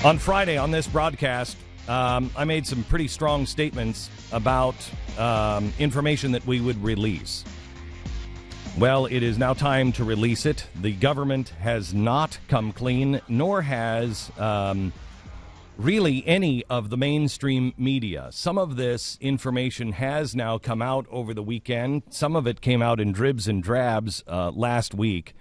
On Friday, on this broadcast, I made some pretty strong statements about information that we would release. Well, it is now time to release it. The government has not come clean, nor has really any of the mainstream media. Some of this information has now come out over the weekend. Some of it came out in dribs and drabs last week,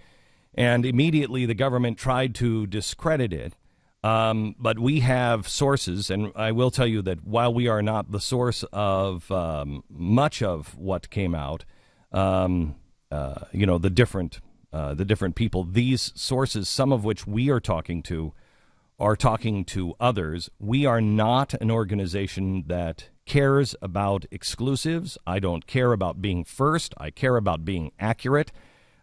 and immediately the government tried to discredit it. But we have sources, and I will tell you that while we are not the source of much of what came out, the different people, these sources, some of which we are talking to others. We are not an organization that cares about exclusives. I don't care about being first. I care about being accurate.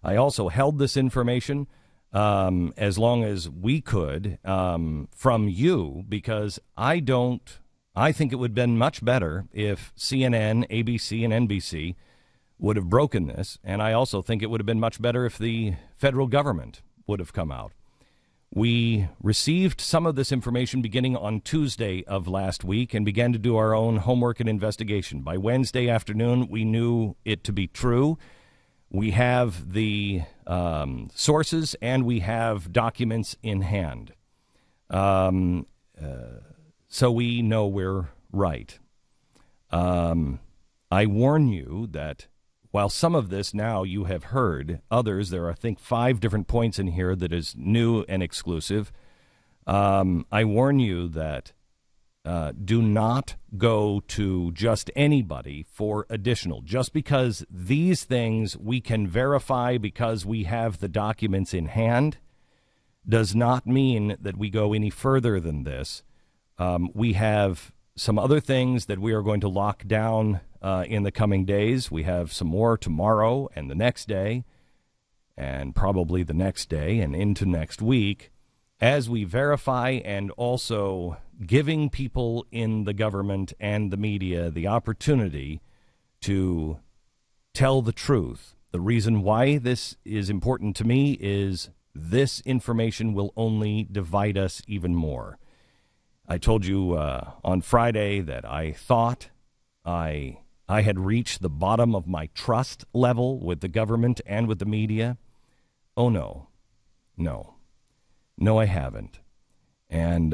I also held this information as long as we could from you, because I think it would have been much better if CNN, ABC, and NBC would have broken this. And I also think it would have been much better if the federal government would have come out. We received some of this information beginning on Tuesday of last week and began to do our own homework and investigation. By Wednesday afternoon, we knew it to be true. We have the sources and we have documents in hand. So we know we're right. I warn you that while some of this now you have heard, others, there are, I think, 5 different points in here that is new and exclusive. I warn you that do not go to just anybody for additional. Just because these things we can verify because we have the documents in hand does not mean that we go any further than this. We have some other things that we are going to lock down in the coming days. We have some more tomorrow and the next day and probably the next day and into next week as we verify, and also giving people in the government and the media the opportunity to tell the truth. The reason why this is important to me is this information will only divide us even more. I told you on Friday that I thought I had reached the bottom of my trust level with the government and with the media. Oh, no. No, I haven't. And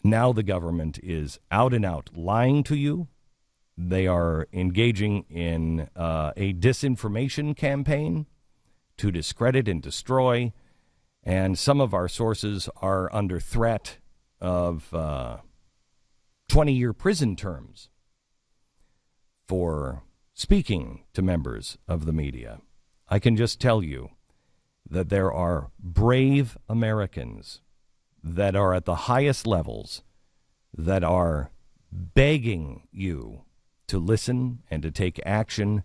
now the government is out and out lying to you. They are engaging in a disinformation campaign to discredit and destroy. And some of our sources are under threat of 20-year prison terms for speaking to members of the media. I can just tell you that there are brave Americans that are at the highest levels that are begging you to listen and to take action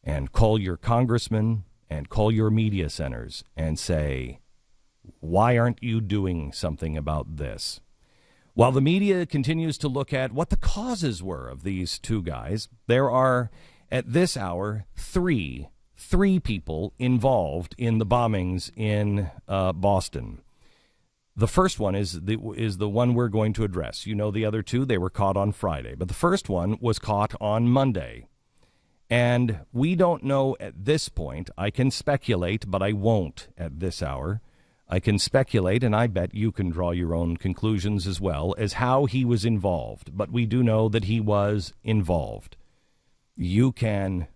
and call your congressman and call your media centers and say, why aren't you doing something about this? While the media continues to look at what the causes were of these 2 guys, there are, at this hour, three people involved in the bombings in Boston. The first one is the one we're going to address. You know the other 2, they were caught on Friday. But the first one was caught on Monday. And we don't know at this point. I can speculate, but I won't at this hour. I can speculate, and I bet you can draw your own conclusions as well as how he was involved. But we do know that he was involved. You can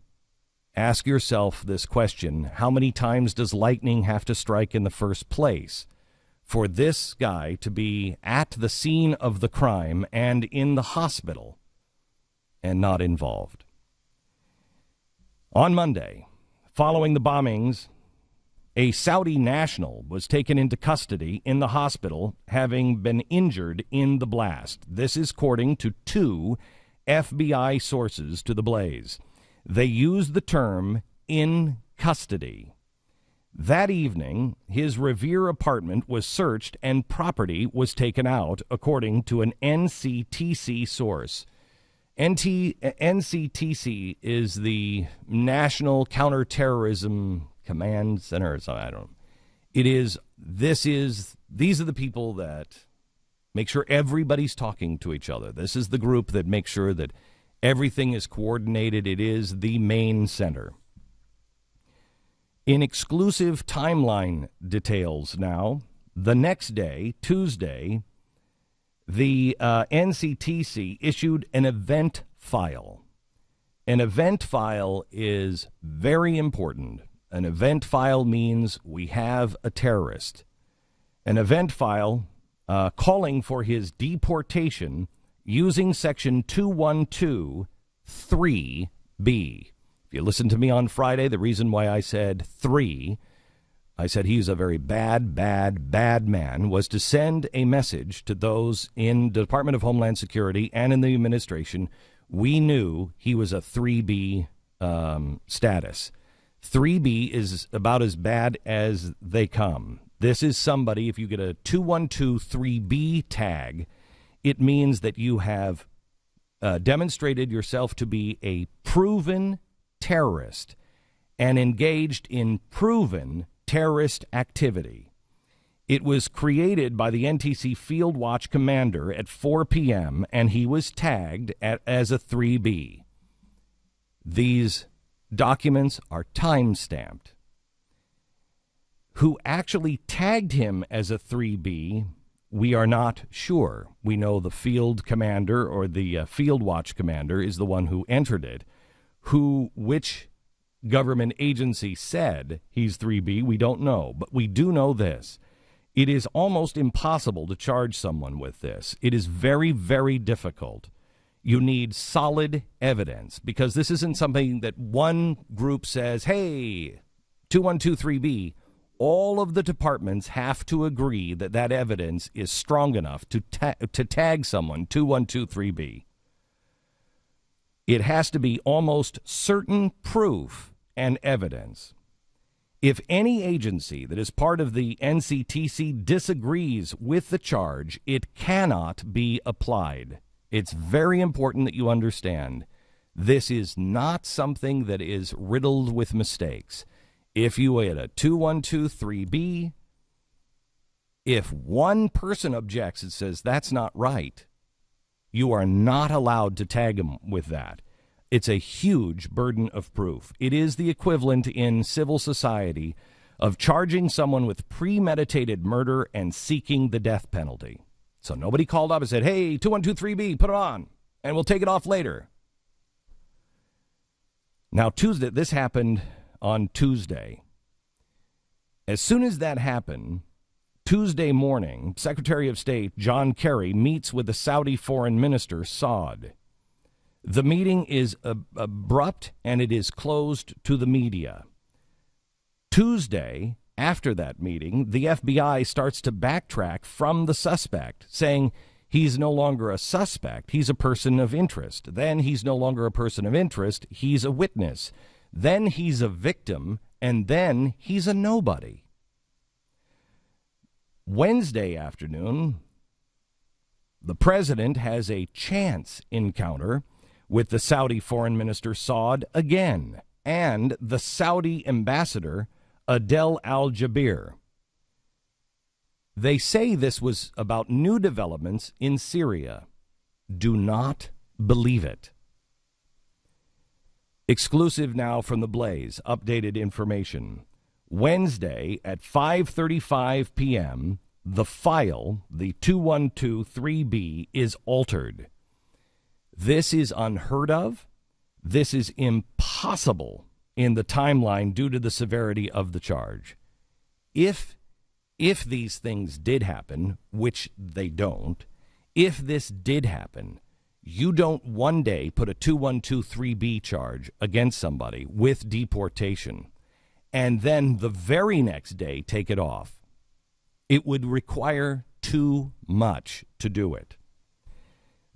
ask yourself this question: how many times does lightning have to strike in the first place for this guy to be at the scene of the crime and in the hospital and not involved? On Monday, following the bombings, a Saudi national was taken into custody in the hospital, having been injured in the blast. This is according to 2 FBI sources to the Blaze. They used the term "in custody." That evening, his Revere apartment was searched and property was taken out, according to an NCTC source. NCTC is the National Counterterrorism Command Center or something. I don't know. These are the people that Make sure everybody's talking to each other. This is the group that makes sure that everything is coordinated. It is the main center. In exclusive timeline details now, the next day, Tuesday, the NCTC issued an event file. An event file is very important. An event file means we have a terrorist. An event file calling for his deportation using Section 2123B. If you listened to me on Friday, the reason why I said 3, I said he's a very bad man, was to send a message to those in the Department of Homeland Security and in the administration. We knew he was a 3B status. 3B is about as bad as they come. This is somebody, if you get a 2123B tag, it means that you have demonstrated yourself to be a proven terrorist and engaged in proven terrorist activity. It was created by the NTC Field Watch commander at 4 p.m., and he was tagged as a 3B. These documents are time-stamped. Who actually tagged him as a 3B, we are not sure. We know the field commander or the Field Watch commander is the one who entered it. Which government agency said he's 3B, we don't know. But we do know this. It is almost impossible to charge someone with this. It is very, very difficult. You need solid evidence, because this isn't something that one group says, hey, 2123B. All of the departments have to agree that that evidence is strong enough to tag someone 2123B. It has to be almost certain proof and evidence. If any agency that is part of the NCTC disagrees with the charge, it cannot be applied. It's very important that you understand this is not something that is riddled with mistakes. If you had a 2123B, if one person objects and says that's not right, you are not allowed to tag him with that. It's a huge burden of proof. It is the equivalent in civil society of charging someone with premeditated murder and seeking the death penalty. So nobody called up and said, hey, 2123B, put it on, and we'll take it off later. Now, Tuesday, this happened on Tuesday. As soon as that happened, Tuesday morning, Secretary of State John Kerry meets with the Saudi Foreign Minister, Saud. The meeting is abrupt, and it is closed to the media. Tuesday, after that meeting, the FBI starts to backtrack from the suspect, saying he's no longer a suspect, he's a person of interest. Then he's no longer a person of interest, he's a witness. Then he's a victim, and then he's a nobody. Wednesday afternoon, the president has a chance encounter with the Saudi Foreign Minister Saud again, and the Saudi ambassador Adel Al-Jaber. They say this was about new developments in Syria. Do not believe it. Exclusive now from the Blaze, updated information. Wednesday at 5:35 p.m., the file, the 2123B, is altered. This is unheard of. This is impossible in the timeline due to the severity of the charge. If these things did happen, which they don't, if this did happen, you don't one day put a 2123B charge against somebody with deportation and then the very next day take it off. It would require too much to do it.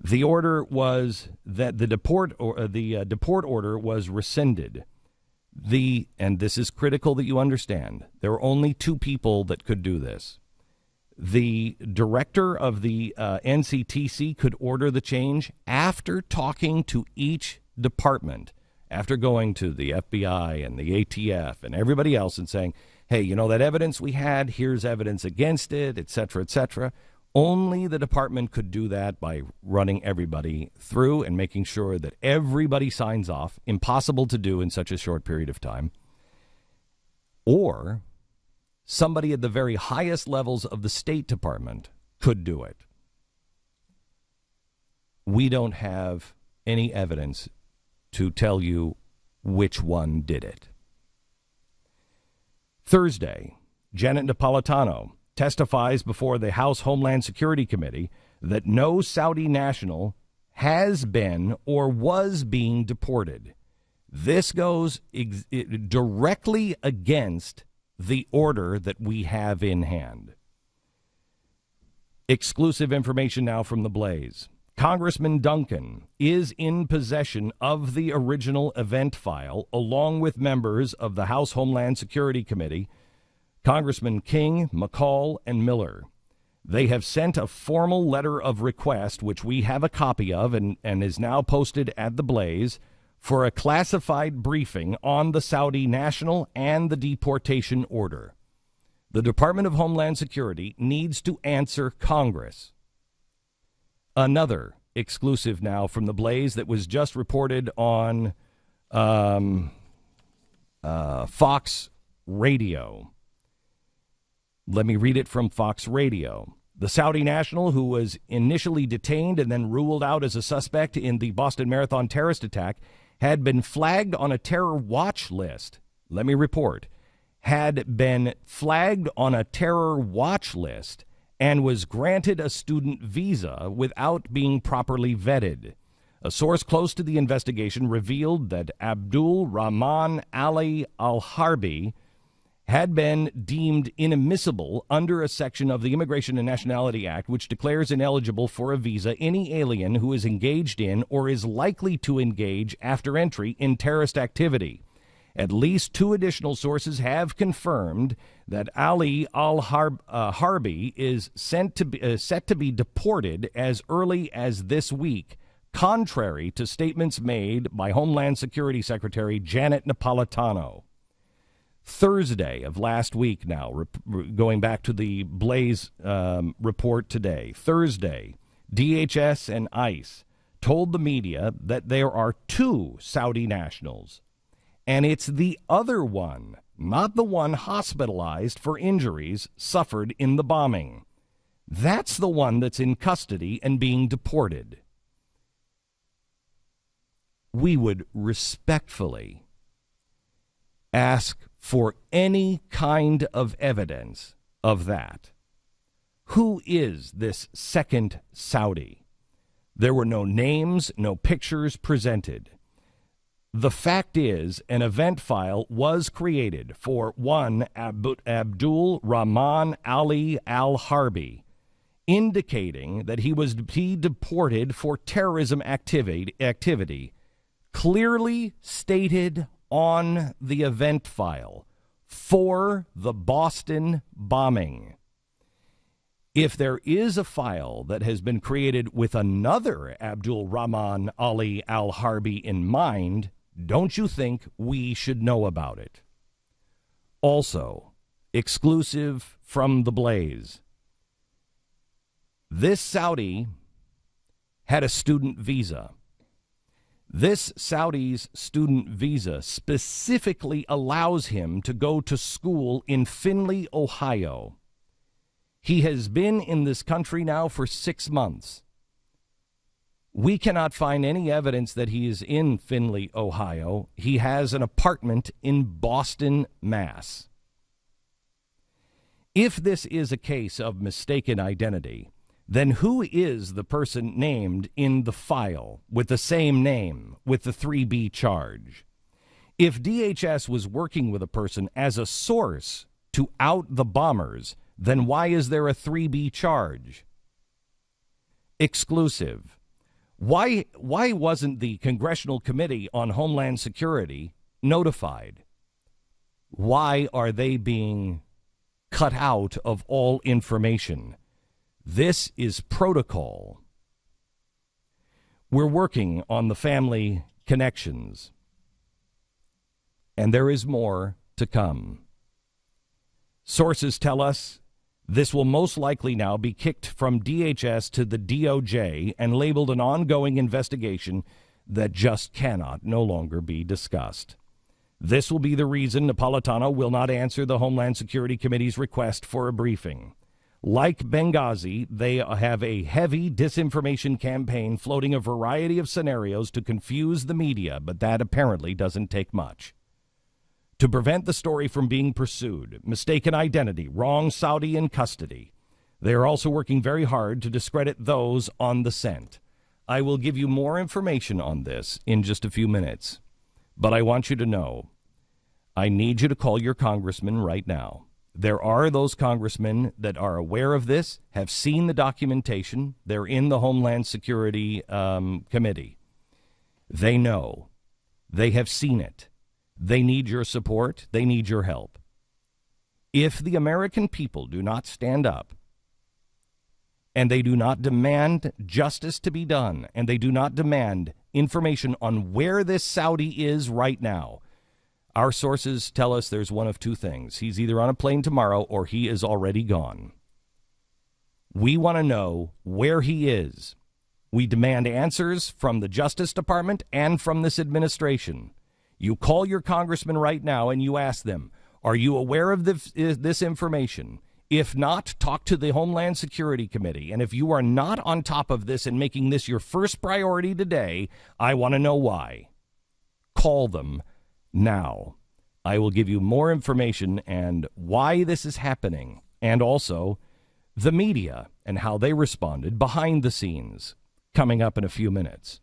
The order was that the deport order was rescinded. And this is critical that you understand. There were only two people that could do this. The director of the NCTC could order the change after talking to each department, after going to the FBI and the ATF and everybody else and saying, hey, you know that evidence we had, here's evidence against it, et cetera, et cetera. Only the department could do that by running everybody through and making sure that everybody signs off. Impossible to do in such a short period of time. Or somebody at the very highest levels of the State Department could do it. We don't have any evidence to tell you which one did it. Thursday, Janet Napolitano testifies before the House Homeland Security Committee that no Saudi national has been or was being deported. This goes directly against the order that we have in hand. Exclusive information now from the Blaze. Congressman Duncan is in possession of the original event file, along with members of the House Homeland Security Committee, Congressman King, McCall, and Miller. They have sent a formal letter of request, which we have a copy of and is now posted at the Blaze, for a classified briefing on the Saudi national and the deportation order. The Department of Homeland Security needs to answer Congress. Another exclusive now from the Blaze that was just reported on Fox Radio. Let me read it from Fox Radio. The Saudi national who was initially detained and then ruled out as a suspect in the Boston Marathon terrorist attack had been flagged on a terror watch list. Let me report. Had been flagged on a terror watch list and was granted a student visa without being properly vetted. A source close to the investigation revealed that Abdul Rahman Ali Al-Harbi had been deemed inadmissible under a section of the Immigration and Nationality Act, which declares ineligible for a visa any alien who is engaged in or is likely to engage after entry in terrorist activity. At least two additional sources have confirmed that Ali Al-Harbi is set to be deported as early as this week, contrary to statements made by Homeland Security Secretary Janet Napolitano. Thursday of last week now, going back to the Blaze report today, Thursday, DHS and ICE told the media that there are two Saudi nationals. And it's the other one, not the one hospitalized for injuries suffered in the bombing. That's the one that's in custody and being deported. We would respectfully ask for any kind of evidence of that. Who is this second Saudi? There were no names, no pictures presented. The fact is, an event file was created for one Abdul Rahman Ali Al-Harbi, indicating that he was to be deported for terrorism activity, clearly stated on the event file for the Boston bombing. If there is a file that has been created with another Abdul Rahman Ali Al-Harbi in mind, don't you think we should know about it? Also, exclusive from the Blaze. This Saudi had a student visa. This Saudi's student visa specifically allows him to go to school in Findlay, Ohio. He has been in this country now for 6 months. We cannot find any evidence that he is in Findlay, Ohio. He has an apartment in Boston, Mass. If this is a case of mistaken identity, then who is the person named in the file with the same name, with the 3B charge? If DHS was working with a person as a source to out the bombers, then why is there a 3B charge? Exclusive. Why wasn't the Congressional Committee on Homeland Security notified? Why are they being cut out of all information? This is protocol. We're working on the family connections, and there is more to come. Sources tell us This will most likely now be kicked from DHS to the DOJ and labeled an ongoing investigation that just cannot no longer be discussed. This will be the reason Napolitano will not answer the Homeland Security Committee's request for a briefing. Like Benghazi, they have a heavy disinformation campaign floating a variety of scenarios to confuse the media, but that apparently doesn't take much. To prevent the story from being pursued, mistaken identity, wrong Saudi in custody. They are also working very hard to discredit those on the scent. I will give you more information on this in just a few minutes. But I want you to know, I need you to call your congressman right now. There are those congressmen that are aware of this, have seen the documentation. They're in the Homeland Security Committee. They know. They have seen it. They need your support. They need your help. If the American people do not stand up and they do not demand justice to be done and they do not demand information on where this Saudi is right now, our sources tell us there's one of two things. He's either on a plane tomorrow or he is already gone. We want to know where he is. We demand answers from the Justice Department and from this administration. You call your congressman right now and you ask them, are you aware of this information? If not, talk to the Homeland Security Committee. And if you are not on top of this and making this your first priority today, I want to know why. Call them now. I will give you more information and why this is happening, and also the media and how they responded behind the scenes, coming up in a few minutes.